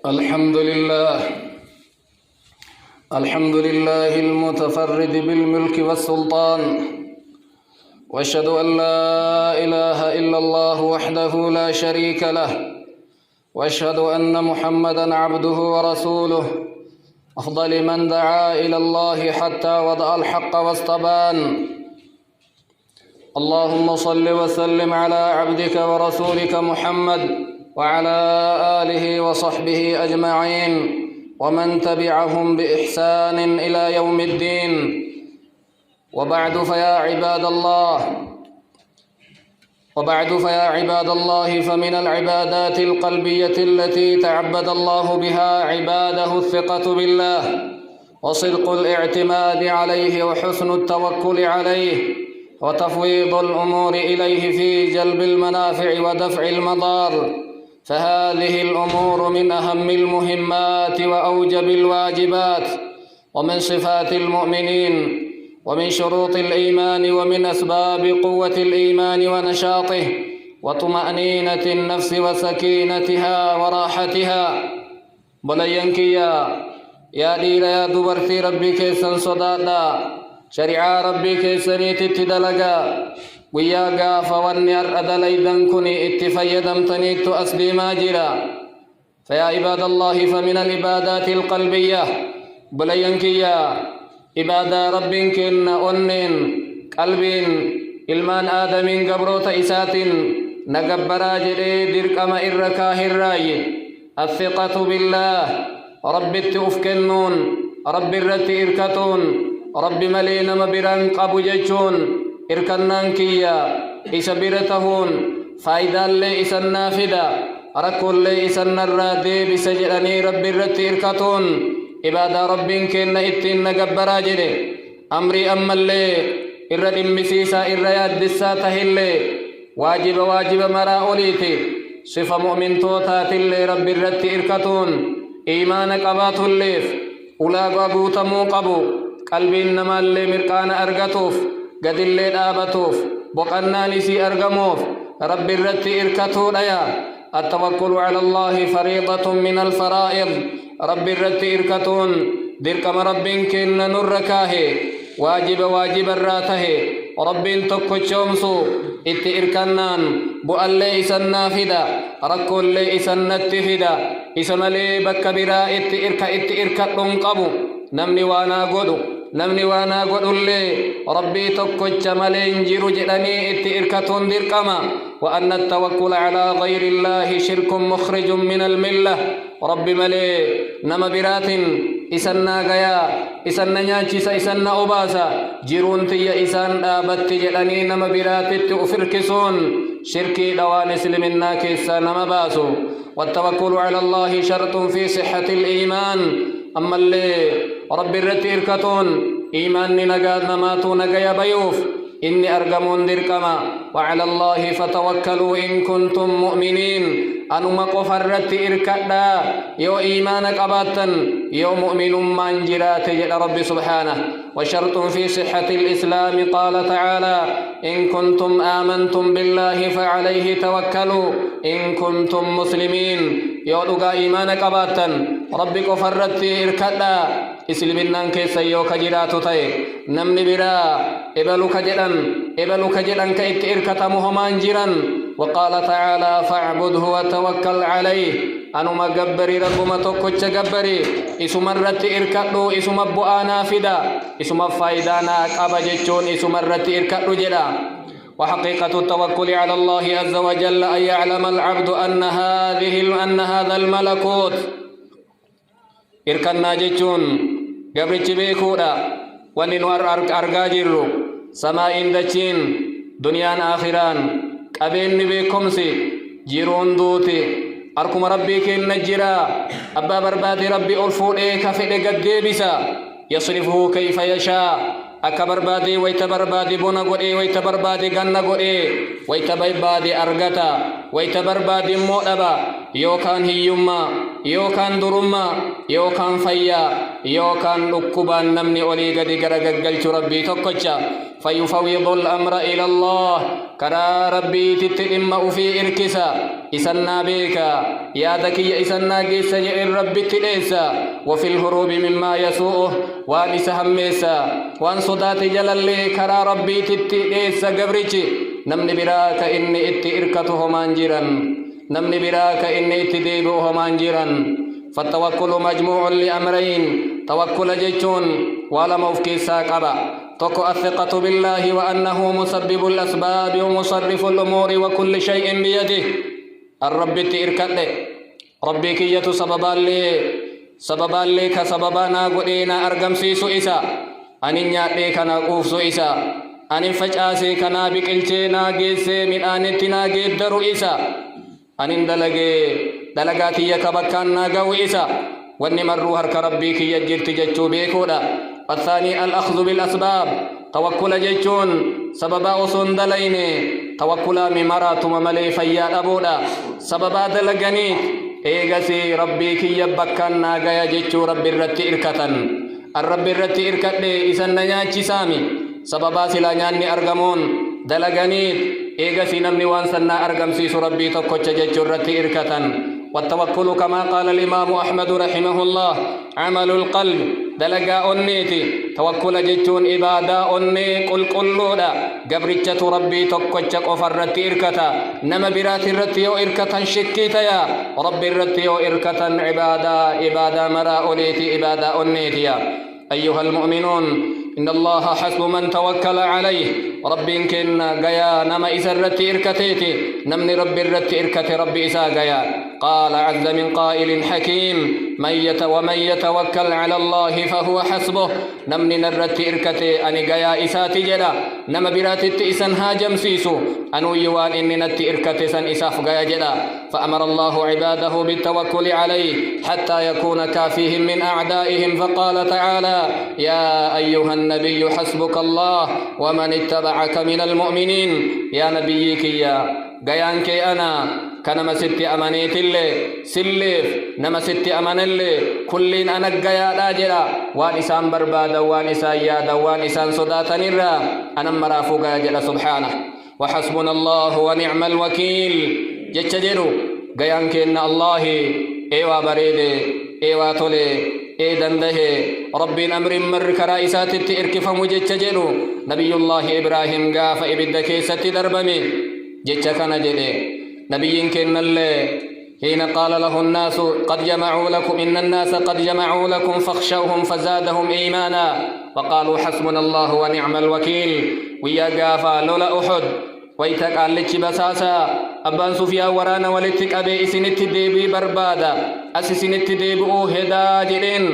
الحمد لله المتفرد بالملك والسلطان، واشهد أن لا إله إلا الله وحده لا شريك له، واشهد أن محمدا عبده ورسوله أفضل من دعا إلى الله حتى وضع الحق واستبان. اللهم صل وسلم على عبدك ورسولك محمد وعلى آله وصحبه أجمعين ومن تبعهم بإحسان إلى يوم الدين. وبعد فيا عباد الله فمن العبادات القلبية التي تعبد الله بها عباده الثقة بالله وصدق الاعتماد عليه وحسن التوكل عليه وتفويض الأمور إليه في جلب المنافع ودفع المضار. فهذه الأمور من أهم المهمات وأوجب الواجبات، ومن صفات المؤمنين، ومن شروط الإيمان، ومن أسباب قوة الإيمان ونشاطه وطمأنينة النفس وسكينتها وراحتها. بلينكيا يا دير يا دبرتي ربي كيسن صدادا شريعة ربي كيسني تتدلقا ويا غافا ونير أدليدن كني اتفيدمتني تؤسدي ماجرا. فيا عباد الله فمن العبادات القلبية بلينكيا عبادة رب كن أنين قلبين إلمان آدمين قبروت إسات نقبرا جري درقم إركاه الراي. الثقة بالله رب التؤفكنون رب الرت إركتون رب ملين مبران قبو ججون إركنان كيا إسا برتهون فايدا اللي إسا النافدا ركو اللي إسا النرادي بسجراني رب الرت إركتون. عبادة رب كن إتين نقبرا جري أمري أما اللي إرد مسيسا إرياد دسا تهلي واجب مرا أوليتي صفة مؤمن توتات اللي رب الرت إركتون. إيمان قبات الليف أولاق أبوتمو قبو قلبي إنما اللي مرقان أرغتوف قد اللي دابتوف بقنا نسي أرغموف رب الرت إركتو ليا. التوكل على الله فريضة من الفرائض رب الرت إركتون دركم رب كن نركاه واجب الراته رب تكو شومسو ات إركنان بو اللي إسان نافدا ركو اللي إسان نتفدا إسان اللي بكبرا ات إركتون قبو نمني وانا قدو اللي ربي تكو ملين جيرو جدني ات إركتون دركما. وأن التوكل على غير الله شرك مخرج من الملة رب ملي نما برات إسنا غيا إسنا نيانشيس إسنا أباسا جيرون تي إسان آبت جدني نما برات تؤفركسون شركي دوان سلمنا كيسا نما باسو. والتوكل على الله شرط في صحة الإيمان. أما اللي رب الرتير كتون إيمان نقاد نماتو نقيا بيوف إني أرقمون دركما. وعلى الله فتوكلوا إن كنتم مؤمنين أنما قفرت إركدا يو إيمانك أباتا يو مؤمن من جرات جل رب سبحانه. وشرط في صحة الإسلام قال تعالى إن كنتم آمنتم بالله فعليه توكلوا إن كنتم مسلمين. يو لغا إيمانك أباتا ربك قفرت إركدا إسلمنا كيسا يو كجراتو تاي نمني برا إبلو كجدن كإت إركتمهما جرا. وقال تعالى فاعبده وتوكل عليه أنما قبري ربما توكوش قبري إسو مرت إركتو إسو مبؤانا فدا إسو مفايدانا أبججون إسو مرت إركتو جدا. وحقيقة التوكل على الله عز وجل أن يعلم العبد أن هذا الملكوت إركنا ججون قبرتش بيكودا وننوار أرقاجرو سماء دچين دنيان آخران قبين بكمسي جيرون دوتي أركم ربي كن نجرا أبا بربادي ربي ألفون كفئ قد ديبسا يصرفه كيف يشاء أكبر بادي ويتبربادي بنا قرئ ويتبربادي غنى قرئ ويتبربادي أرغتا ويتبربادي مؤدبا يوكان هيوما يوكان درما يوكان فيا يوكان لكبان نمني أولي قد قرقل ربي تقجا فيفوض الأمر إلى الله كرا ربي تتئم في إركسا إسنا بيكا يا ذكي إسنا جيس الرب تليسا وفي الهروب مما يسوءه وان إسهميسا وان صدات جلال كرا ربي تتليسا قبريتي نمني براك إني إركته مانجرا نمني براك إني ديبوه مانجرا فالتوكل مجموع لأمرين توكل جيتون ولا موفكي ساقبا تكو الثقة بالله وأنه مسبب الأسباب ومصرف الأمور وكل شيء بيده الرب تإركده ربي كية سببا لي كسببانا قدينا أرقم سيسو إسا أنين يأتي كنا قوفسو إسا أنين فجأسي كنا بكالتينا جيسي من آنتنا جيدرو إسا أنين دلقاتي يكبكانا قو إسا ونمرو هرك ربي كي يجرت جتشو بيكودا والثاني الأخذ بالأسباب توكل جتشون سببا أصن دليني توكلا ممرات وملي فياد أبودا سببا دلقاني إيغسي ربي كي يبكانا قيا جتشو ربي الرت إركتن الرب الرت إركت إسان نياتي سامي سببا سلا نياني أرغمون دلقاني إيغسي نمني وانسنا أرغم سيسو ربي تقوش جتشو الرت إركتن والتوكل كما قال الإمام أحمد رحمه الله عمل القلب دلقاء النيتي توكل جتون إبادة الني قل قلودا قبرتة ربي تقوشك وفرت إركتا نما برات الرتيو إركتا شكيتا يا ربي الرتيو إركتا إبادة مراء نيتي إبادة النيتي أيها المؤمنون إن الله حسب من توكل عليه رب كن قيا نما إسرت إركتيتي نمني رب الرت إركتي ربي إسا قيا قال عز من قائل حكيم ومن يتوكل على الله فهو حسبه نمني نرت إركتي أني قيا إساتي جدا نما برات إسان هاجم سيسو أنو يوان إني نت إركتي سن إساف قيا جدا فأمر الله عباده بالتوكل عليه حتى يكون كافيهم من أعدائهم فقال تعالى يا أيها النبي حسبك الله ومن اتبعك من المؤمنين يا نبيك يا قيانك أنا كنما ستي أمانيت اللي سلف نما ستي أمان اللي كلين أنا قيا راجلا وانسان بربادا وانسان يادا وانسان صداتا نرى أنا مرافوق جل سبحانه وحسبنا الله ونعم الوكيل جتجروا قيانك إن الله إيوا بريد إيوا تولي دنده ربي أمر مر كرائسات التئرك فمجتجلو نبي الله إبراهيم قاف إبدا كيسة دربمي جتكنا جلي نبي كن اللي حين قال له الناس قد جمعوا لكم إن الناس قد جمعوا لكم فاخشوهم فزادهم إيمانا وقالوا حسبنا الله ونعم الوكيل ويا قافا لولا أحد ويتك عليك بساسا أبان سفيا ورانا ولتك أبي إسنت ديبي بربادا أسسنت ديبي أوهدا جلين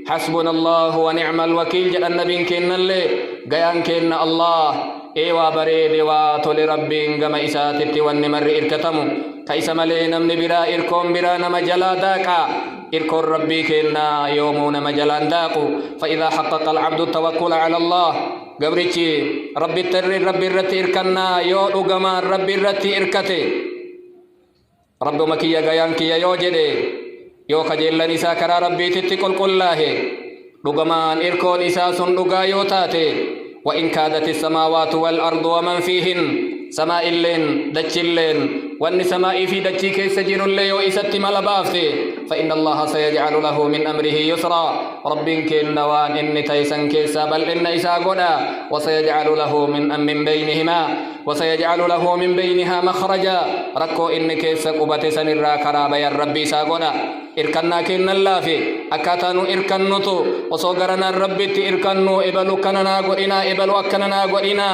حسبنا الله ونعم الوكيل جل النبي كن اللي قيان كن الله إيوا بريد واتولي ربين قم إساتت والنمر إركتمو كيس ملينا من برا إركم برا نمجلا داكا إركم ربي كنا يومون مجلا داكو فإذا حقق العبد التوكل على الله قبرتي ربي التر ربي الرتي إركنا يو أغمان ربي الرتي إركتي رب مكيا قيان كيا يو جدي يو خجل نسا كرا ربي تتقل قلاه أغمان إركون إساسون أغا يو تاتي وإن كادت السماوات والأرض ومن فيهن سماء اللين دج اللين وأن سماء في دجي كيس جير اللي وإسات ملبافتي فإن الله سيجعل له من أمره يسرا رب كن نوان إن تيسن كيسا بل إن إسا قدا وسيجعل له من بينهما وسيجعل له من بينها مخرجا ركو إن كيسا قبت سنرا كرابا يا ربي إسا قدا إركنا كن اللافي أكاتانو إركنتو وصغرنا الرب إركنو إبلو كننا قدنا إبلو أكننا قدنا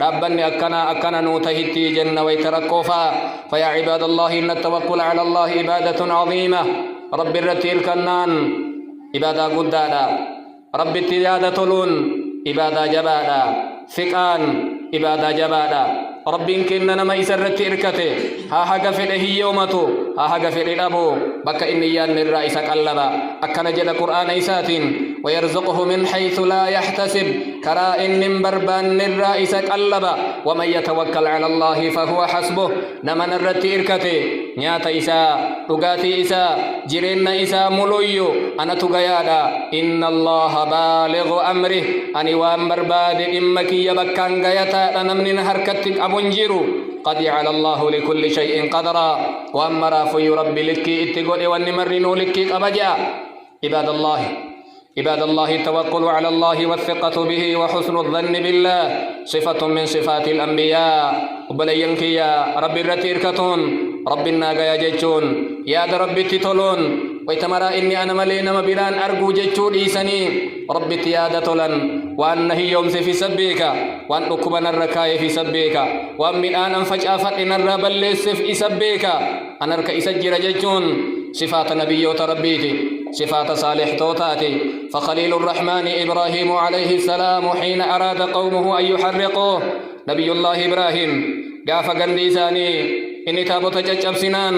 ربني أكنا نوتهتي جنة ويتركوفا فيا عباد الله إن التوكل على الله عبادة عظيمة رب الرتيل كنان عبادة قدادا رب التجادة لون عبادة جبادا ثقان عبادة جبادا رب كننا ما يسرت إركته ها حق فيه يومته ها حق فيه الأبو بك إنيان الرئيس قلبا أكن جل قرآن إساتين ويرزقه من حيث لا يحتسب كرا إن بربان الرئيس قلبا ومن يتوكل على الله فهو حسبه نمن الرت إركته نيات إساء تغاتي إساء جرين إساء ملويو أنا تغيادا إن الله بالغ أمره أني وان برباد إمكي يبكان غياتا نمن حركتك أبنجيرو قد جعل الله لكل شيء قدرا وأمرا في ربي لكي اتقود والنمرنو لكي قبجا عباد الله التوكل على الله والثقة به وحسن الظن بالله صفة من صفات الأنبياء وبلينك يا رب الرتيركتون رب الناقيا جيتشون يا رب تتولون ويتمرى إني أنا ملينا مبيران أرجو جيتشون إيساني رب تيادة لن وأن هي يوم في سبيك وأن أكبنا الركاي في سبيك وأن من أن فجأة فتن الربل في سبيك أنا رك إسجر جيتشون صفات نبي ربيتي صفات صالح توتاتي فخليل الرحمن إبراهيم عليه السلام حين أراد قومه أن يحرقوه نبي الله إبراهيم قاف قنديساني إني تابوت ججب سنان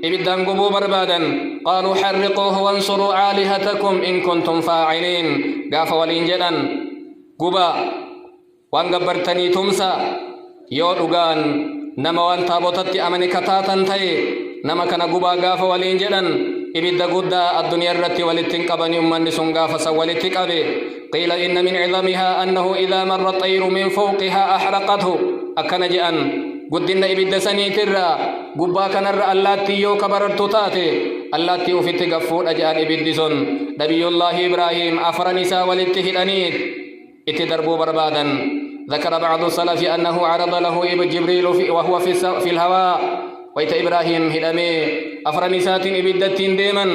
إبدان قبو بربادا قالوا حرقوه وانصروا آلهتكم إن كنتم فاعلين قاف والإنجدا قبا وان قبرتني تمسا يودغان نما وان تابوتت أمني كتاتا تي نما كان قبا قاف والإنجدا إبدا قدا الدنيا الرتي ولتنقبني أمني سنقاف سوالتقبي قيل إن من عظمها أنه إذا مر الطير من فوقها أحرقته أكن جأن قدنا إبدا سنيترا قبا كان اللاتي يو كبررت تاتي اللاتي وفت قفور أجان إبدسون نبي الله إبراهيم أفرنسا ولتهدانيت اتدربوا بربادا ذكر بعض السلف أنه عرض له إبن جبريل وهو في الهواء ويت إبراهيم هدامي أفرنسات إبدتين ديما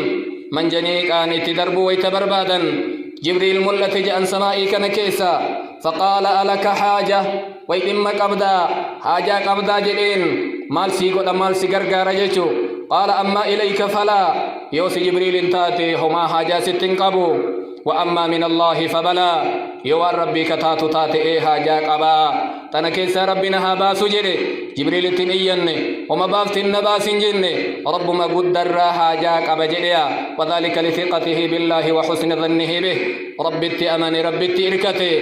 من جنيك آن اتدربوا ويت بربادا جبريل ملت جأن سمائي كان كيسا فقال ألك حاجة وإما قبدا حاجة قبدا جلين مال سيقود مال سيقرقار جيشو قال أما إليك فلا يوسي جبريل انتاتي هما حاجة ستين قبو وأما من الله فبلا يوار ربي كتاتو تاتي إيه حاجة قبا تنكيسا ربنا هاباسو جري جبريل تنيين وما بافتن نباس جن رب ما قدر حاجة قبا جريا وذلك لثقته بالله وحسن ظنه به ربي تأمن ربي تإركته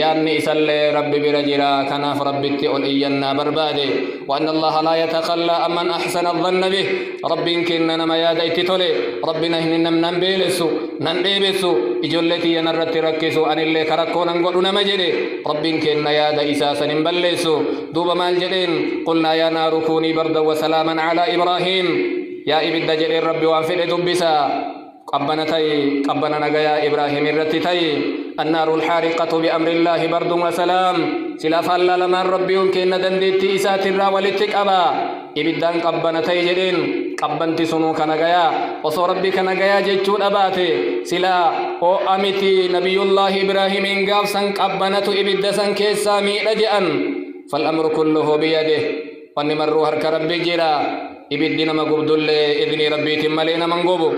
ياني سلي ربي برجرا كناف ربي تقول إيانا بربادي وأن الله لا يتخلى أمن أحسن الظن به ربي كننا ما ياديت تولي ربنا هننا ننبيلسو ننبيبسو إجولتي ينرت ركسو أن اللي كركو ننقلنا مجري ربي كننا يادا إساسا ننبلسو دوب مال جرين قلنا يا نار كوني بردا وسلاما على إبراهيم يا إبد جرين ربي وانفر دبسا قبنا نجايا إبراهيم الرتتي النار الحارقة بأمر الله برد وسلام سلاف الله لما ربي يمكن ندندت إسات الراولتك أبا إبدان قبنا تيجرين قبنت سنوك نجايا وصو ربك نجايا جتشون أباتي سلا أو أمتي نبي الله إبراهيم إنقاف سن قبنة إبدا سن كيسامي لجأن فالأمر كله بيده ونمروا هرك ربي جرا إبدنا مقبض الله إذن ربي تمالينا من قبو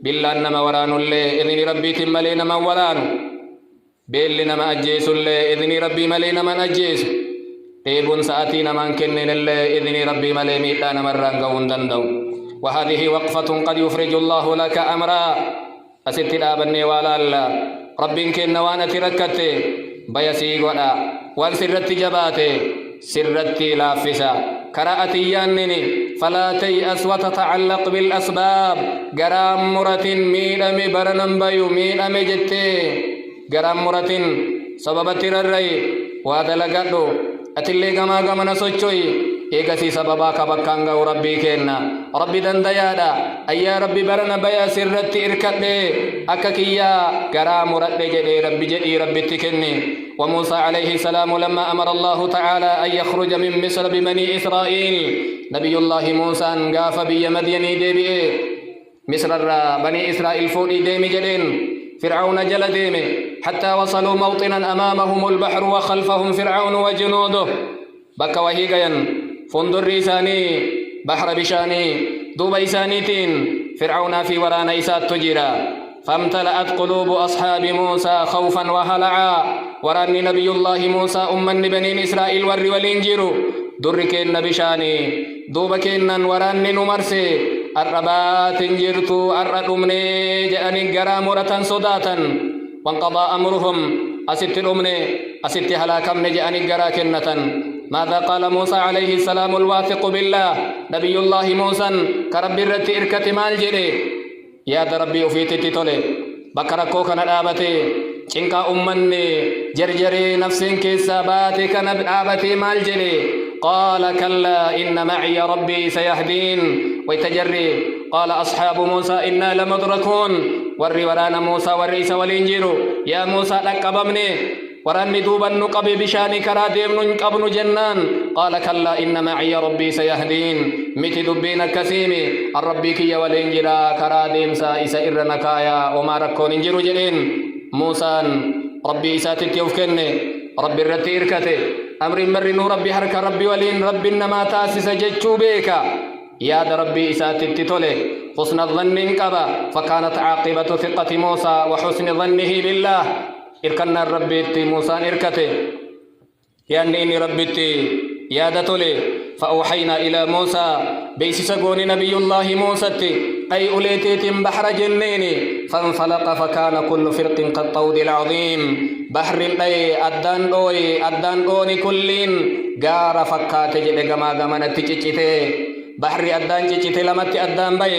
بالله نما ورانو اللي إذن ربي تمالي نما ورانو بيل نما أجيسو اللي إذن ربي مالي نما أجيس تيبون ساتي نما كنن اللي إذن ربي مالي ميتا نما رانقون دندو وهذه وقفة قد يفرج الله لك أمرا أست الآبني والا الله ربي كن وانا تركتي بيسي قدا وان سرت جباتي سرت لافسا كراءتي يانني فلا تيأس وتتعلق بالأسباب غرام مرة ميدم برنم بيو ميدم جتي غرام مرة سبب ترري وادلقاتو أتلي غما نسوچوي إيغسي سببا كبكانغا ربي كينا ربي دنديادا أيا ربي برنا بيا سرت إركتي أككيا غرام مرة جدي ربي جدي ربي تكني وموسى عليه السلام لما أمر الله تعالى أن يخرج من مصر ببني إسرائيل نبي الله موسى قاف بي مديني ديبي مصر بني إسرائيل فودي ديمي جدين فرعون جل ديمي حتى وصلوا موطنا أمامهم البحر وخلفهم فرعون وجنوده بك وهيقين فندر ريساني بحر بشاني دوب إسانيتين فرعون في ورانا إسات تجيرا فامتلأت قلوب أصحاب موسى خوفا وهلعا وراني نبي الله موسى أمن بني إسرائيل ور والإنجيرو دركين بشاني دوبكين وراني نمرسي الربات انجرتو الرمني جأني غرامرة صداتا وانقضى أمرهم أست الأمني أست هلاكم جأني غراكنة ماذا قال موسى عليه السلام الواثق بالله نبي الله موسى كرب الرت إركت مال جري يا ربي وفيتي تولي بكركو كان دابتي cinka ummanni jarjare nafsin keessa baate kana dhaabate maal jedhe قال كلا إن معي ربي سيهدين ويتجري قال أصحاب موسى إنا لمدركون ورّي ورانا موسى والرئيس والإنجيل يا موسى لقبمني وراني دوبا نقبي بشاني كرا ديمن قبن جنان قال كلا إن معي ربي سيهدين متي دبين كسيمي الربي كي والإنجيلا كرا ديم سائسا إرنكايا وما ركون إنجيل جلين موسى ربي إساتي يوفكني ربي الرتي إركتي أمر مرنو ربي حرك ربي ولين ربي إنما تاسس جتشو بيكا يا ربي إساتي تتولي حسن الظن انقبا فكانت عاقبة ثقة موسى وحسن ظنه بالله إركنا ربي موسى إركته يعني إني ربي يا دتولي فأوحينا إلى موسى بيسسقون نبي الله موسى أي أوليتيت بحر جنيني فانفلق فكان كل فرق كالطود العظيم بحر أي أدان أوني كلين غار فكات جد غما تجيتي بحر أدان جيتي لمت أدان بي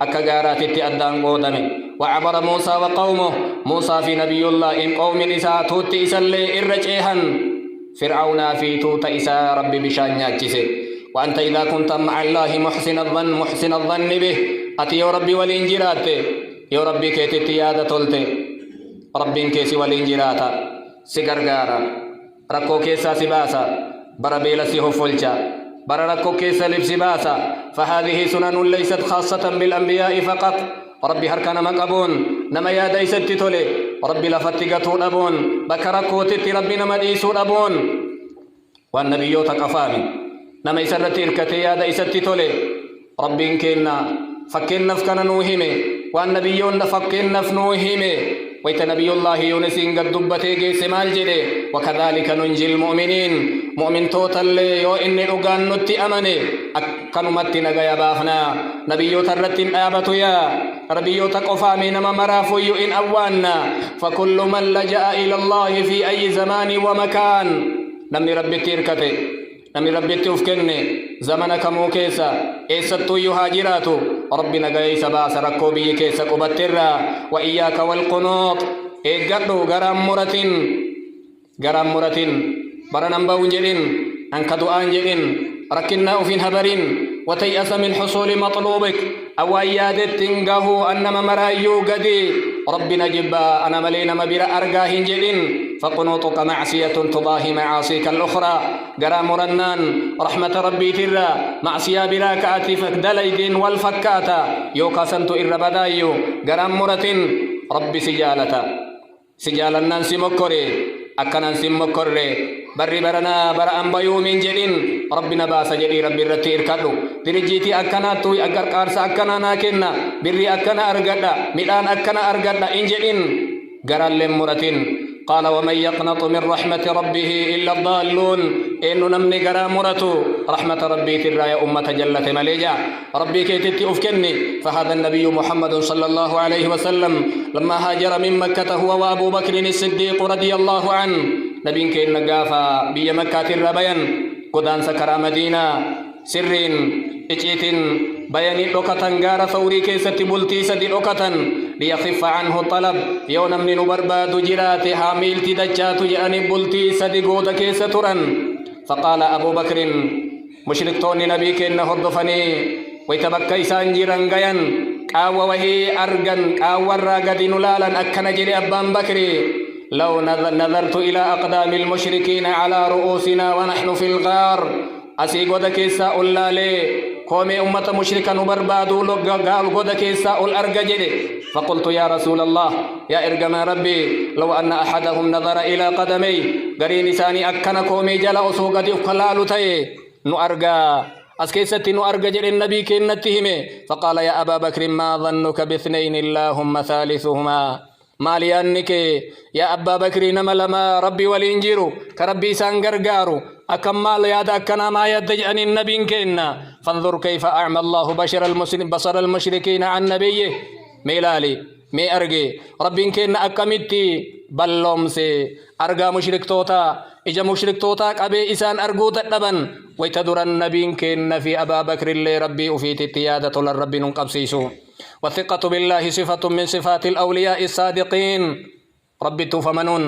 أكا غارات أدان قودمي وعبر موسى وقومه موسى في نبي الله إن قوم نساء توت إسالي إرجيهن فرعون في توت إساء ربي بشان ياجسي وأنت إذا كنت مع الله محسن الظن به أتي يا ربي والإنجيرات يا ربي كيتي تيادة تلت ربي كيسي والإنجيرات سيغرغارا ركو كيسا سباسا بربيل سيهو فلجا برركو كيسا لبسباسا فهذه سنن ليست خاصة بالأنبياء فقط ربي هركنا مقبون نما يا ديست تولي ربي لفتقتون أبون بكركو تتي ربي نما ديسون أبون والنبي تقفامي نما يسرتي إركتي يا ديست تولي ربي كنا فكنا فكنا نوهمي والنبي فكنا فنوهمي ويت نبي الله يونس قد دبتي جيس مالجدي وكذلك ننجي المؤمنين مؤمن توتل يو إني أغان نتي أمني أكنمت نغيا بافنا نبي ترت آبت يا ربي تقفامي نما مرافو إن أوانا فكل من لجأ إلى الله في أي زمان ومكان نمي ربي تيركتي نمي ربي تفكني زمنك موكيسا إيستو يهاجراتو ربنا جاي سبا سركو بي كيسا قبترا وإياك والقنوط إيقادو غرام مرتين برنام باونجرين أنك دعان جرين ركنا في هبرين وتيأس من حصول مطلوبك أو أيادت تنقه أنما مرايو قدي ربنا جبا أنا ملينا مبير أرقاهن جرين فقنوطك معصية تضاهي معاصيك الأخرى غرام رنان رحمة ربي ترى معصية بلا كاتفك دليد والفكاتا يوكا سنتو إربدايو غرام مرتين ربي سجالنا سمكري أكنا سمكري بري برنا برا أمبيو من جدين ربنا باس جدي ربي رتير كدو ترجيتي أكنا توي أجر كارس أكنا ناكنا بري أكنا أرجدا ميلان أكنا أرجدا إن جدين غرال مرتين قال ومن يقنط من رحمة ربه إلا الضالون إنه نمني غرا مرتو رحمة ربي ترى يا أمة جلة مليجا ربي كيتتي أفكني فهذا النبي محمد صلى الله عليه وسلم لما هاجر من مكة هو وأبو بكر الصديق رضي الله عنه نبي كين نقافا بي مكة الربيان قدان سكرا مدينة سرين إجيتين بياني لوكتن غار ثوري كيست بلتي سدي لوكتن ليخف عنه الطلب يونا من برباد جرات حاميل تدجات جاني بلتي سدي قود كيسترن فقال أبو بكر مشرك توني نبي كين هردفني ويتبكي سانجران غيان قاوة وهي أرغن قاوة الراغد نلالا أكنا جري أبان بكري لو نظرت إلى أقدام المشركين على رؤوسنا ونحن في الغار أسي قد كيسا أولا لي قومي أمة مشركا نبربادو قال قد كيسا الأرقجد فقلت يا رسول الله يا إرقم ربي لو أن أحدهم نظر إلى قدمي قرين ساني أكنا قومي جل أسوقدي فقلالو تي نؤرقا أسكيستي نؤرقجد النبي كنتهمي فقال يا أبا بكر ما ظنك باثنين اللهم ثالثهما مالي أنك يا أبا بكر نما لما ربي والإنجيرو كربي سانغرغارو أكمال ياد أكنا ما يدجأني النبي كنا فانظر كيف أعمى الله بصر المشركين عن نبيه ميلالي مي أرجي ربي كنا أكمتي بلومسي أرجا مشرك توتا إجا مشرك توتا أبي إسان أرجو تدبن ويتدر النبي كنا في أبا بكر اللي ربي وفيت التيادة للرب نقبسيسو والثقة بالله صفة من صفات الأولياء الصادقين ربي توفمنون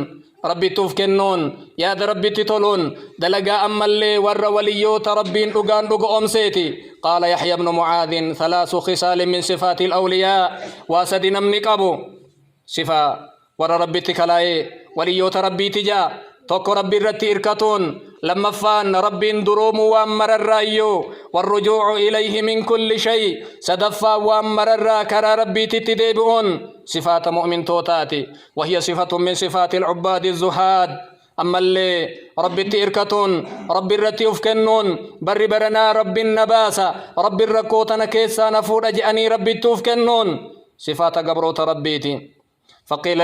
ربي توفكنون يا ربي تتولون دلقا أما اللي ور وليوت ربين رقان رقو أمسيتي. قال يحيى بن معاذ 3 خصال من صفات الأولياء واسد نمني قبو صفا ور ربي تكلاي وليوت ربي تجا توك ربي رتي إركتون لما فان ربي دروم وامر الرايو والرجوع إليه من كل شيء سدفا وامر الرا كرا ربي تتديبون صفات مؤمن توتاتي وهي صفة من صفات العباد الزهاد. أما اللي ربي تيركتون ربي الرتي أفكنون بر برنا ربي النباسة ربي الركوتنا كيسا نفور أجأني ربي توفكنون صفات قبروت ربيتي. فقيل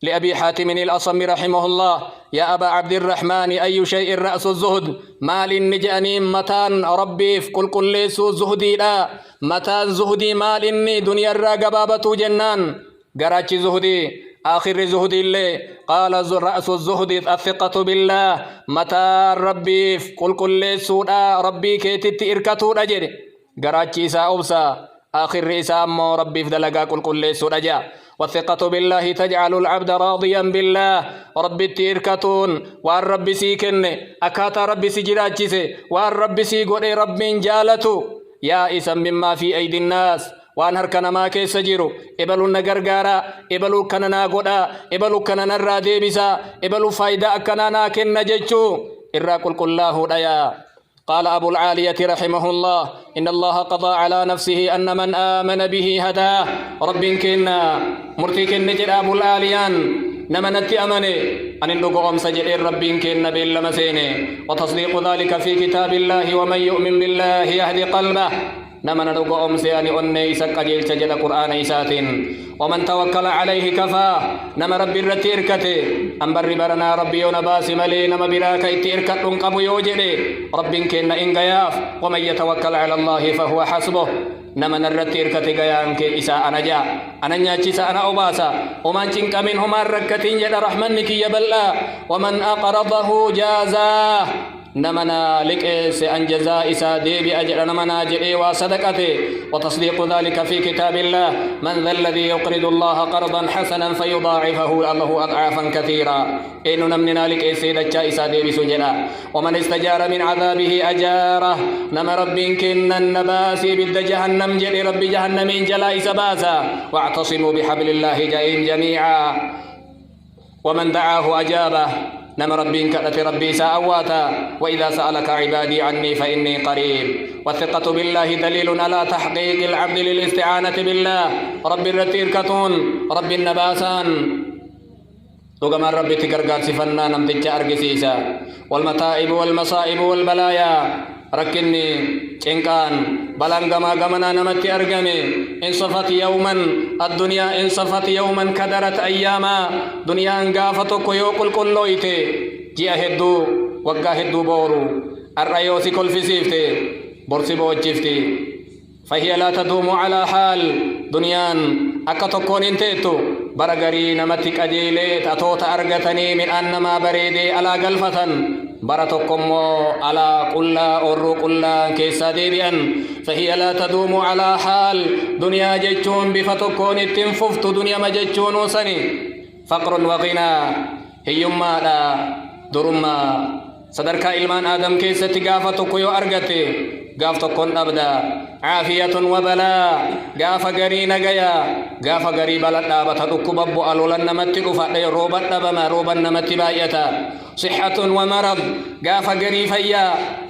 لأبي حاتم الأصم رحمه الله يا أبا عبد الرحمن أي شيء رأس الزهد مال النجاني متان ربي في كل ليس زهدي لا متان زهدي مال إني دنيا الراقبابة جنان قراتش زهدي آخر زهدي اللي قال رأس الزهد الثقة بالله متان ربي في كل ليس ربي كيتت إركتو رجل قراتش إساء أبسا آخر إساء أمو ربي في دلقا كل ليس رجل. والثقة بالله تجعل العبد راضيا بالله ربي تيركتون وان ربي سيكن أكاتا ربي سجراجس وان ربي سيقول ربي جالتو يا إسم مما في أيدي الناس وان هركنا ما كيس جيرو إبلو نغرغارا إبلو كننا قدا إبلو كننا الراديبسا إبلو فايدا أكننا كن نججو إراكل كله ديا. قال أبو العالية رحمه الله إن الله قضى على نفسه أن من آمن به هداه رب كنا مرتك النجر أبو العاليان نمنت أمني أن اللقاء سجل رب كنا باللمسين وتصديق ذلك في كتاب الله ومن يؤمن بالله يهدي قلبه نمن اللقاء سياني أني سكجل سجل قرآن إساتين ومن توكل عليه كفاه نم ربي الرتيركتي أنبر برنا ربي ونباس ملي نم براك إتيركت قبو يوجدي رب كنا إن غياف ومن يتوكل على الله فهو حسبه نمن الرتيركتي غيانك إساء نجا أنا نياتي أنا أباسا ومن تنك منهم الركتين يد رحمنك يبلا ومن أقرضه جازاه نمنا لك أن جزاء سادي بأجر نمنا جئي وصدقته وتصديق ذلك في كتاب الله من ذا الذي يقرض الله قرضا حسنا فيضاعفه له أضعافا كثيرا إن نمنا لك سيدة سادي بسجنا ومن استجار من عذابه أجاره نم رب كن النباسي بد جهنم جئ رب جهنم جلاء سباسا واعتصموا بحبل الله جميعا ومن دعاه أجابه نم ربي كأت ربي سأواتا وإذا سألك عبادي عني فإني قريب. والثقة بالله دليل على تحقيق العبد للاستعانة بالله رب الرتير كتون رب النباسان لقم ربي تكرقات سفنا نمتج أرقسيسا والمتائب والمصائب والبلايا ركني إنكان بلانغما غمنا نمتي أرغمي انصفت يوما الدنيا انصفت يوما كدرت أياما دنيا انغافتو كيو كل لويتي جيا هدو وقا هدو بورو الرأيوسي كل فسيفتي برسي بوجفتي فهي لا تدوم على حال دنيان أكتكون انتيتو برغري نمتك أجيلي تأتوت أرغتني من أنما بريدي على قلفة برتكم على قلا أورو قلا كيسا ديبئا فهي لا تدوم على حال دنيا جيتشون بفتكون التنففت دنيا ما جيتشون وسني فقر وغنى هيما لا درما صدرك إلمان آدم كيسا تقافتك يو أرغتي قافتكون أبدا عافية وبلاء قاف قري نقيا قاف قري بلد نابت ركبب ألولا نمت رفع روبا نبما روبا نمت بايتا صحة ومرض قاف قري فيا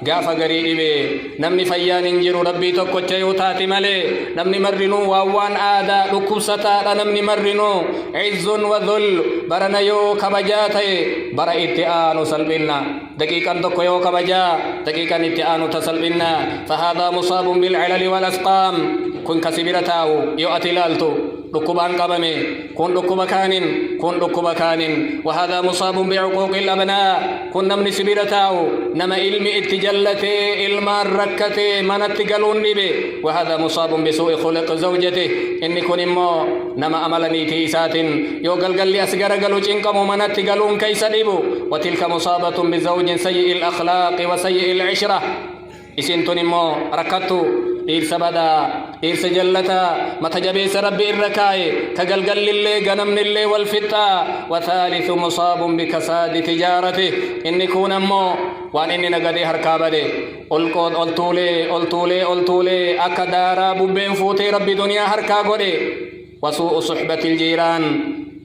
قاف قري إبي نمني فيا ننجر ربي تكوچ يوتاتي ملي نمني مرنو ووان آدا لكم ستا نمني مرنو عز وذل برنا يو كبجاتي برا اتئان سلبنا دقيقا تكو يو كبجا دقيقا اتئان تسلبنا فهذا مصاب بالعلل والأسقام كن كسبرتاو يؤتي لالتو ركبان قبمي كن ركب كان وهذا مصاب بعقوق الأبناء كن نمني سبرتاو نما علمي اتجلتي علما ركتي من اتقلون نبي وهذا مصاب بسوء خلق زوجته إني كن مو نما أملني تيسات يو قلقل لي أسقر قلو جنكم من اتقلون كيس نبو وتلك مصابة بزوج سيء الأخلاق وسيء العشرة إسنتن مو ركتو دير سبدا إرس جلتا متجبيس ربي الركاي كقلقل اللي قنم اللي والفتا وثالث مصاب بكساد تجارته إن يكون أمو وان إني نقدي هركابدي ألقود ألتولي أكدارا ببين فوتي ربي دنيا هركاقودي وسوء صحبة الجيران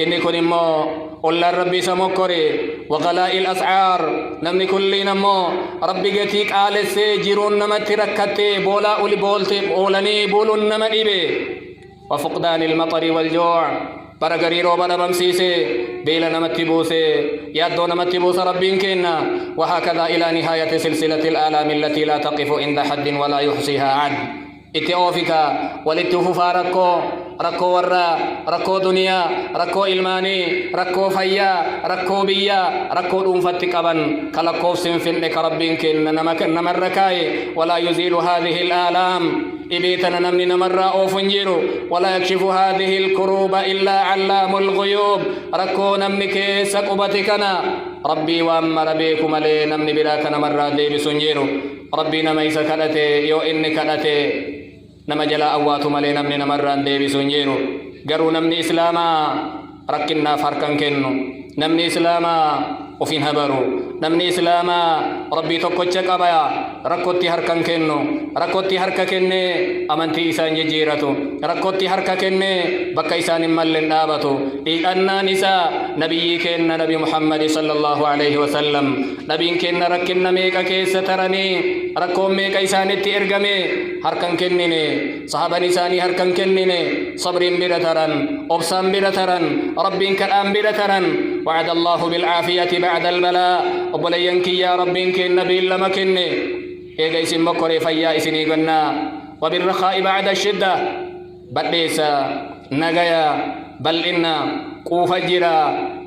إن يكون أمو قل ربي سمكري وغلاء الأسعار نمني كل نمو ربي جتيك آل جيرون نمت ركتي بولا أولي بولتي أولاني بولون نمت إبي وفقدان المطر والجوع برغريرو بنا بمسيسي بيلا نمت بوسي يادو نمت بوس ربين كينا وهكذا إلى نهاية سلسلة الآلام التي لا تقف عند حد ولا يحصيها عد اتئوفك ولتفوفا ركو ورا ركو دنيا ركو إلماني ركو فيا ركو بيا ركو دونفتك أبن كالكوف سنفنك ربين كن نمركاي ولا يزيل هذه الآلام إبيتنا نمني نمر أو فنجيرو ولا يكشف هذه الكروب إلا علام الغيوب ركو نمني كيس قبتكنا ربي وأمر بيكم لي نمني براك نمر دي بسنجيرو ربي نميس كدتي يو إني كدتي نما جلا أوات ملي نمني نمر دي بسنجيرو قرو نمني إسلاما ركنا فرقا كنو نمني إسلاما وفين هبرو نمني إسلاما ربي تقوتشك أبايا ركوتي هركا كنو ركوتي هركا كني أمنتي إسان جيرتو ركوتي هركا كني بكا إسان ملن آبتو إيقنا نساء نبي كن نبي محمد صلى الله عليه وسلم نبي كن ركنا ميكا كيس ترني ركوم ميكا إسان اتئرقمي هركا كنيني صحابة نساني هركا كنيني صبرين برترن أبسام برترن ربين كالآن برترن وعد الله بالعافية بعد البلاء وبلينك يا ربك النبي لما كني إيجا اسم مكوري فيا اسني قلنا وبالرخاء بعد الشدة بديسا نغايا بل إنا قوفا جرا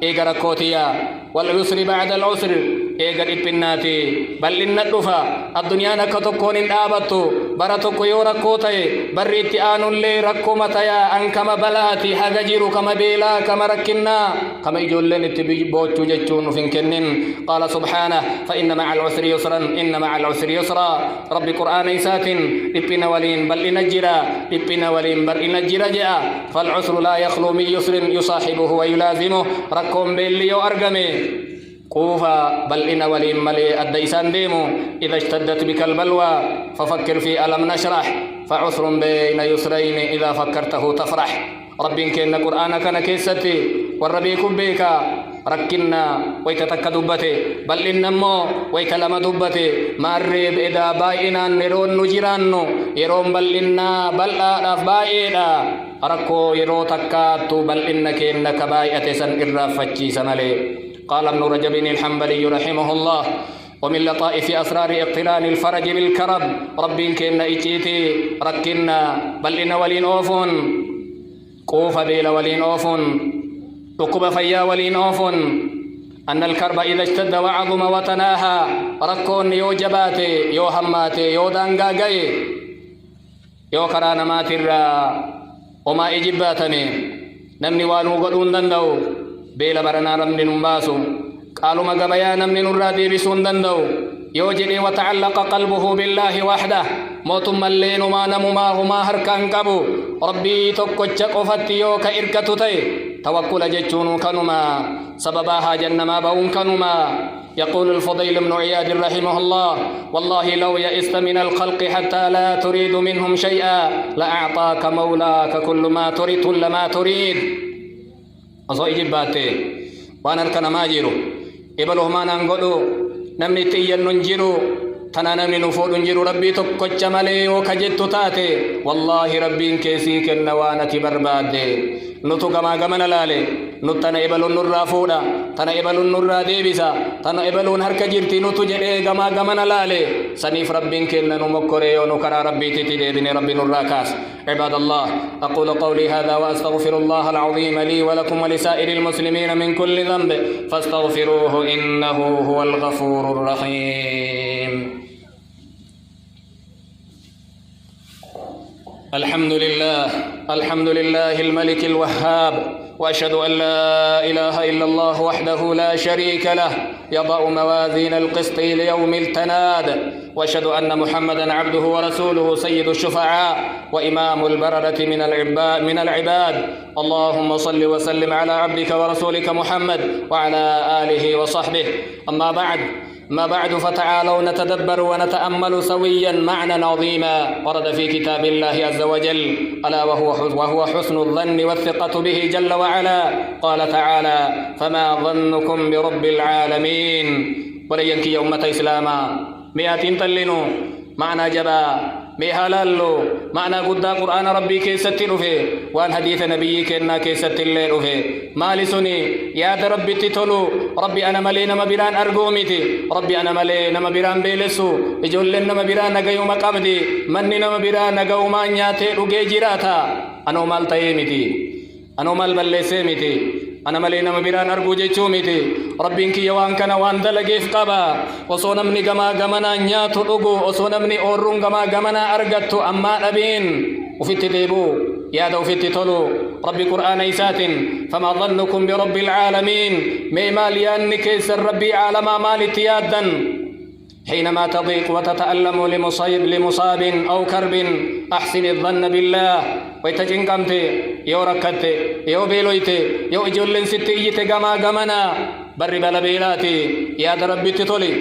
إيجا ركوتيا والعسر بعد العسر إيجا إبناتي بل إن الدفا الدنيا نكتكون آبتو براتو يو ركوتي بريت آن لي ركومتيا أنكما بلاتي حججيرو كما بيلا كما ركنا كما يجولن بوتو جتشون فينكنن قال سبحانه فإن مع العسر يسرا إن مع العسر يسرا ربي قرآن إسات إبنا ولين بل إنجرا إبنا ولين بل إنجرا جاء فالعسر لا يخلو من يسر يصاحبه ويلازمه ركوم بيلي أرقمي قوفا بل إن وليم ملي الديسان ديمو إذا اشتدت بك البلوى ففكر في ألم نشرح فعسر بين يسرين إذا فكرته تفرح ربي كن قرآنك نكيستي والربيكم بيكا ركنا ويتتك دبتي بل إنمو ويتلم دبتي ماريب إذا باينا نرون نجرانو يرون بل إنا بل آلاف باينا ركو يرو تكاتو بل إنك إنك بايئة سن إرافتشي سمالي قال ابن رجب الحنبلي رحمه الله ومن لطائف أسرار اقتلال الفرج بالكرب ربي كن إجيتي ركنا بل إن ولين أوفون قوف بيل ولين أوفون ركب فيا ولين أوفون أن الكرب إذا اشتد وعظم وتناهى ركون يو جباتي يو هماتي يو دانغاغي يو كرانمات الرا وما إجباتني نمني والو قدون دندو بيلا برنا رمني نمباسو قالوا ما قبيا نمني نرادي بسون دندو يوجني وتعلق قلبه بالله وحده موت ملين ما نمما هما هركان قبو ربي تكوچ قفتي يو كإركتو تي توكل جچونو كنما سببها جنما بون كنما يقول الفضيل بن عياد رحمه الله والله لو يئست من الخلق حتى لا تريد منهم شيئا لأعطاك مولاك كل ما تريد لما تريد أصو إجباتي وانا الكنا ما جيرو إبلوه ما ننقلو نمني تيّن ننجيرو تنا نمني نفود ننجيرو ربي تكوچ ملي وكجتو تاتي والله ربي كيسيك النوانة بربادي نتو كما كمنا لالي نتنا إبلون نرى فودا تنا إبلون نرى ديبسا تنا إبلون هرك جرتي نتو جري كما كمنا لالي سنيف ربي كنا نمكري ونكرا ربي تتدي بني ربي نرى كاس عباد الله أقول قولي هذا وأستغفر الله العظيم لي ولكم ولسائر المسلمين من كل ذنب فاستغفروه إنه هو الغفور الرحيم الحمد لله الملك الوهاب وأشهد أن لا إله إلا الله وحده لا شريك له يضع موازين القسط ليوم التناد وأشهد أن محمدا عبده ورسوله سيد الشفعاء وإمام البررة من العباد. اللهم صل وسلم على عبدك ورسولك محمد وعلى آله وصحبه. ما بعد فتعالوا نتدبر ونتأمل سويا معنى عظيما ورد في كتاب الله عز وجل، ألا وهو حسن الظن والثقة به جل وعلا. قال تعالى: فما ظنكم برب العالمين. ولينك يومة إسلاما مئات تلنو معنى جبا مهلالو معنى قد قرآن ربي كيست رفي وان حديث نبي كنا كيست اللي رفي مالي سني يا ربي تتلو ربي أنا ملي نما بران أرقوميتي ربي أنا ملي نما بران بيلسو إجول نما بران نقيو مقابدي مني نما بران نقيو ما نياتي رقي جراتا أنو مال تيميتي أنو مال بلسيميتي أنا ملينا مبيران أرجو جيشوميتي ربينك يوان كنا وان دلقيف قبا وصونمني جما جمنا نياتو أجو وصونمني أورون جما أرجتو أما أبين وفي تديبو يا دو في تطلو ربي قرآن إيسات. فما ظنكم برب العالمين ميماليان كيسر ربي عالم مال تيادا حينما تضيق وتتألم لمصاب أو كرب أحسن الظن بالله ويتجنقمت يو ركت يو بيلويت يو إجولن ستيجت جمنا بر بلبيلاتي يا ربي تطلي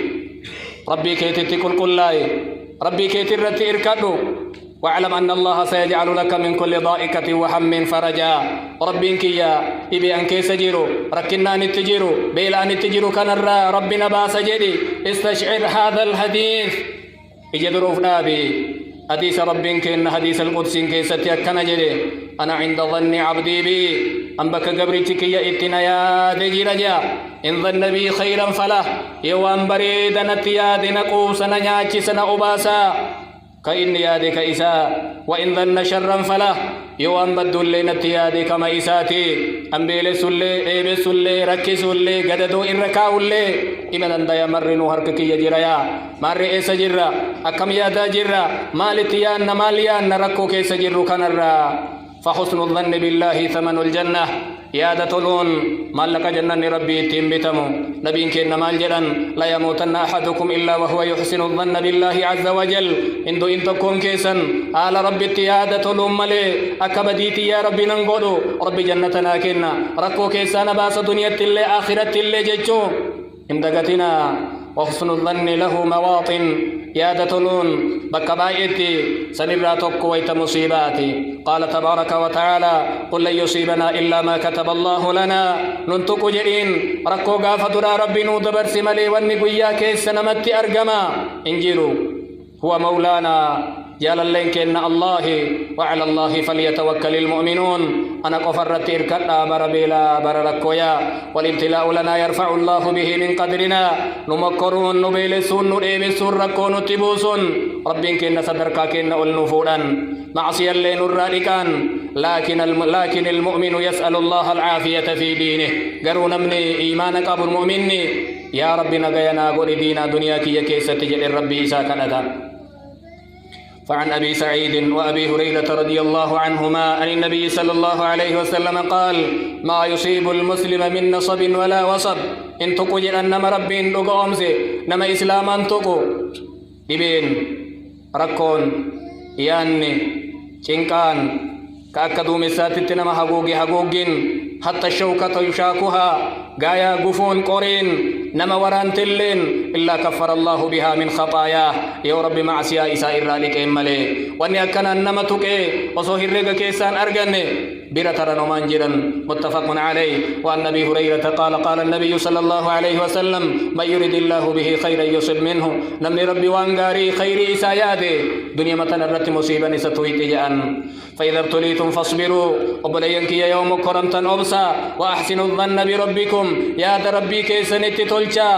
ربي كيتي تقول قلاي ربي كيتي رتي إركادو واعلم أن الله سيجعل لك من كل ضائقة وهم فرجا. ربك يا إبي أنك سجيرو ركنا نتجيرو بيلا نتجيرو كنرا ربنا باسجدي استشعر هذا الحديث يجدروف نابي حديث ربك إن حديث القدس كيستي أكنا جدي أنا عند ظن عبدي بي أم بك قبرتك يا إتنا يا دجي رجا إن ظن بي خيرا فله يوان بريد نتياد نقوسنا نياتشسنا أباسا كإن يادك إساء وإن ظن شرا فله يوان بدل نتيادي كما إساتي أمبيل سلي إيب سلي ركي سلي قددو إركاو اللي إمنا دايا مرنو هركك يجريا مار إيسا جرى أكم يادا جرى مالتيان ماليان نركو كيس جرو كنرى. فحسن الظن بالله ثمن الجنة يادة لون مالك جنة ربي تنبتمو نبيك إنما الجنة لا يموتن أحدكم إلا وهو يحسن الظن بالله عز وجل إندو إن تكون كيسا آل ربي تيادة لون ملي أكبديتي يا ربي ننقلو ربي جنتنا كنا ركو كيسا نباس دنيا اللي آخرة اللي جيجو إمدقتنا. وحسن الظن له مواطن يادة لون بكبائتي سنراتك ويت مصيباتي. قال تبارك وتعالى: قل لن يصيبنا إلا ما كتب الله لنا. ننتق جئين ركو غافة ربي نودبر سملي ونقويا كيس نمت أرقما انجلوا هو مولانا جال اللينك إن الله وعلى الله فليتوكل المؤمنون. أنا قفرت إركنا بربيلا برركويا والابتلاء لنا يرفع الله به من قدرنا نمكرون نبيلسون نريبسون ركون تبوسون ربك إن صدرك إن النفورا معصيا لين الرادكان لكن المؤمن يسأل الله العافية في دينه. قرون مني إيمانك أبو المؤمن يا ربنا قينا قول دينا دنياك يكيس تجل الربي ساكنتا. فعن أبي سعيد وأبي هريرة رضي الله عنهما عن النبي صلى الله عليه وسلم قال: ما يصيب المسلم من نصب ولا وصب إن تقجل أنما ربين لقو أمسي نما إسلاما تقو إبين ركون ياني چنكان كأكدو مساتت نما حقوقين حتى الشوكة يشاكها غايا غفون قرين نما وران تلين إلا كفر الله بها من خطاياه. يا رب معسيا إسائر رالك إمالي واني أكنا نما تكي وصوهر رغا كيسان أرغني برتر نمانجرا متفق عليه. وعن أبي هريرة قال: قال النبي صلى الله عليه وسلم: من يريد الله به خيرا يصب منه. نمني ربي وانغاري خير إساياته دنيا متنرت مصيبة ستويت جأن. فإذا ابتليتم فاصبروا وبلينك يوم كرمتا أبسا وأحسنوا الظن بربكم يا ربي كيسنت تلجا.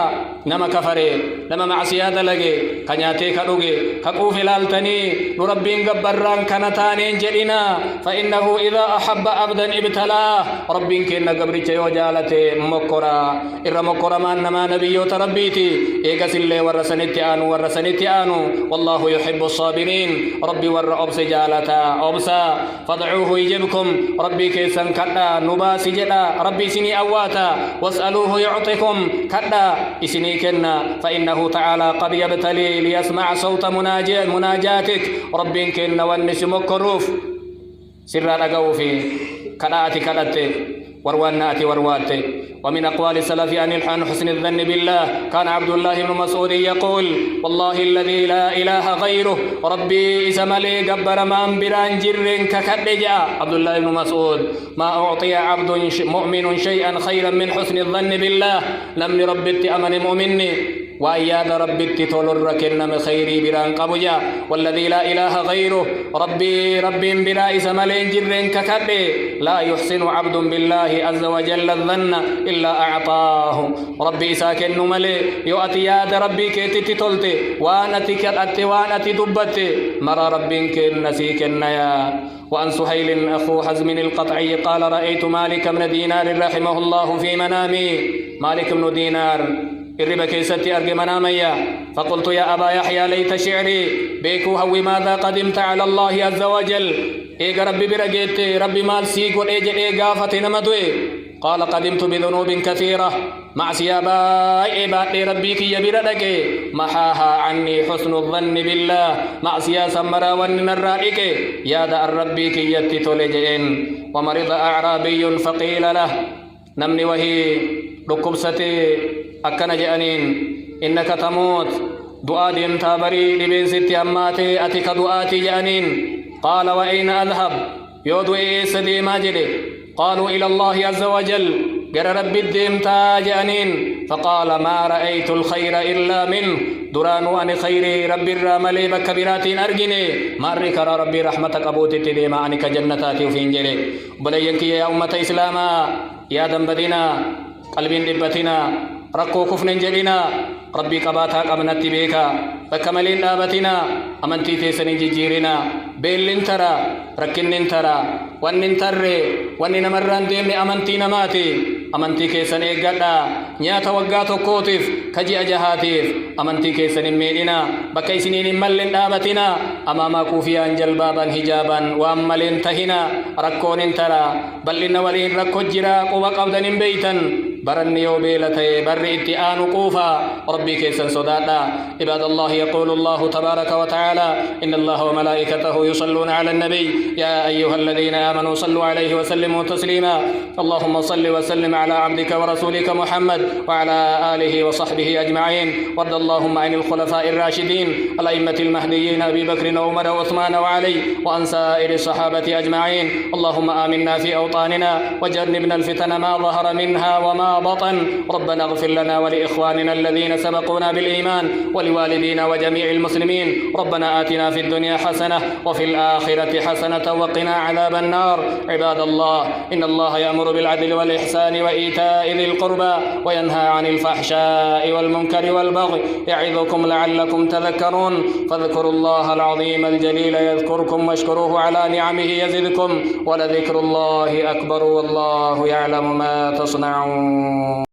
نما كفري نما معصيات لغي كنياتي كدوغي كقوف لالتني نربين غبران كنتانين جدنا. فإنه إذا أحب أبدا ابتلاه ربين كنا غبريچ يوجالته مكرا إر مكرا ما نما نبيو تربيتي إيغس اللي ورسنتي آنو والله يحب الصابرين. ربي ور أبس جالتا أبسا فضعوه يجبكم ربي كيسن كدا نباس جدا ربي سني أواتا واسألوه يعطيكم كدا إسني كنا فإنه تعالى قد يبتلي ليسمع صوت مناجاتك رب كنا والنسمك الروف سر رقوا في كراتي كراتي ورواناتي ورواتي. ومن أقوال السلف عن حسن الظن بالله كان عبد الله بن مسعود يقول والله الذي لا إله غيره ربي إسمالي قبر من بران جر ككدجا. عبد الله بن مسعود ما أعطي عبد مؤمن شيئا خيرا من حسن الظن بالله لم ربت أمن مؤمني وأياد ربي تولر كنم خيري بران قبجا. والذي لا إله غيره ربي بلا إسمالي جر ككدي لا يحسن عبد بالله عز وجل الظن إلا أعطاه. ربي ساكن ملي يؤتي ياد ربي كيتي تولتي وانا تكت وانا تدبتي مرى ربي كن نسيكن يا. وأن سهيل أخو حزم القطعي قال رأيت مالك بن دينار رحمه الله في منامي. مالك بن دينار الربا كيستي أرجي مناميا فقلت يا أبا يحيى ليت شعري بيكو هوي ماذا قدمت على الله عز وجل إيجا ربي برقيت ربي مال سيق والإيجا إيجا فتنمدوي. قال قدمت بذنوب كثيرة مع سيابا إبادي ربيك يبردك محاها عني حسن الظن بالله مع سياسة مراوان نرائك يا دا الربيك يتتولجين. ومرض أعرابي فقيل له نمني وهي ركبستي أكن جأنين إنك تموت دعاء ديمتا بري لبين ستي أماتي أتك دعاتي جأنين. قال وأين أذهب يودو إيس ديما جدي قالوا إلى الله عز وجل قال ربي الديمتا جأنين. فقال ما رأيت الخير إلا منه درانو أن خيري ربي الراملي بكبيراتين أرجني مارك ربي رحمتك أبوتي تديما أنك جنتاتي وفين جري. بلينك يا أمة إسلاما يا دنبدنا قلبين دبتنا ركو كفن جلنا ربي قباتها قمنت بيكا بكملين دابتنا أمنتي تيسن جيرنا بيلن ترى ركن ترى ونن ترى ونن مران ديمني أمنتي نماتي أمنتي كيسن إيقادا نياتا وقاتو كوتف كجي أجهاتيف أمنتي كيسن ميلنا بكيسنين ملن دابتنا أماما كوفيا انجل بابا هجابا وأملين تهنا ركون ترى بل إن ولين ركو جراق وقبضن بيتا برني وبيلتي بر اتئان قوفا ربي كيسن صدادا. عباد الله يقول الله تبارك وتعالى إن الله وملائكته يصلون على النبي يا أيها الذين آمنوا صلوا عليه وسلموا تسليما. اللهم صل وسلم على عبدك ورسولك محمد وعلى آله وصحبه أجمعين. وارض اللهم عن الخلفاء الراشدين الأئمة المهديين أبي بكر وعمر وعثمان وعلي وعن سائر الصحابة أجمعين. اللهم آمنا في أوطاننا وجنبنا الفتن ما ظهر منها وما بطن. ربنا اغفر لنا ولإخواننا الذين سبقونا بالإيمان ولوالدينا وجميع المسلمين. ربنا آتنا في الدنيا حسنة وفي الآخرة حسنة وقنا عذاب النار. عباد الله إن الله يأمر بالعدل والإحسان وإيتاء ذي القربى وينهى عن الفحشاء والمنكر والبغي يعظكم لعلكم تذكرون. فاذكروا الله العظيم الجليل يذكركم واشكروه على نعمه يزدكم ولذكر الله أكبر والله يعلم ما تصنعون.